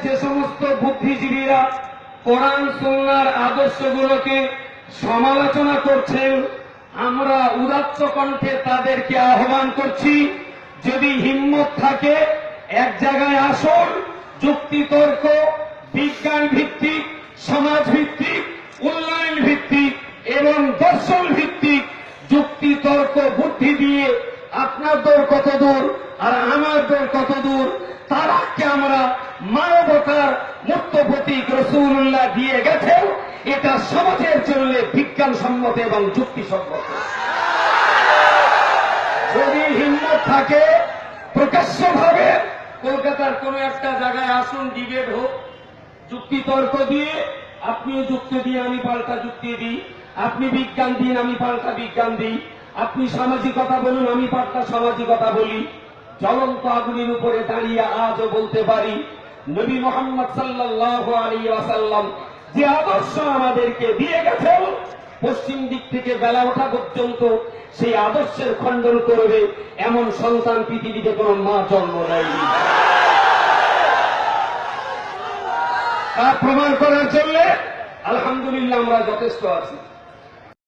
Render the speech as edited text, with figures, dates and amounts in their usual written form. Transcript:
যে সমস্ত বুদ্ধিজীবীরা কোরআন সুন্নাহর আদর্শগুলোকে সমালোচনা করছেন, আমরা উদাত্ত কণ্ঠে তাদেরকে আহ্বান করছি, যদি হিম্মত থাকে এক জায়গায় আসুন, যুক্তিতর্ক, বিজ্ঞান ভিত্তিক, সমাজ ভিত্তিক, উন্নয়ন ভিত্তিক এবং দর্শন ভিত্তিক যুক্তিতর্ক বুদ্ধি দিয়ে আপনাদের কত দূর আর আমাদের কত দূর তারাকে আমরা মানবতার মুক্ত প্রতীক রাসূলুল্লাহ দিয়ে গেছেন, এটা সমাজের জন্য বিজ্ঞানসম্মত এবং যুক্তিসম্মত। যদি হিম্মত থাকে প্রকাশ্যভাবে কলকাতার কোন একটা জায়গায় আসুন, ডিবেট হোক, যুক্তিতর্ক দিয়ে, আপনিও যুক্তি দিয়ে আমি পাল্টা যুক্তি দিই, আপনি বিজ্ঞান দিন আমি পাল্টা বিজ্ঞান দিই, আপনি সামাজিকতা বলুন আমি পাল্টা সামাজিকতা বলি। জ্বলন্ত আগুনের উপরে দাঁড়িয়ে আজও বলতে পারি, নবী মুহাম্মদ সাল্লাল্লাহু আলাইহি ওয়াসাল্লাম যে আদর্শ আমাদেরকে দিয়ে গেছেন, পশ্চিম দিক থেকে বেলা ওঠা পর্যন্ত সেই আদর্শের খণ্ডন করবে এমন সন্তান পৃথিবীতে কোন মা জন্ম নেয়নি। তা প্রমাণ করার জন্য আলহামদুলিল্লাহ আমরা যথেষ্ট আছি।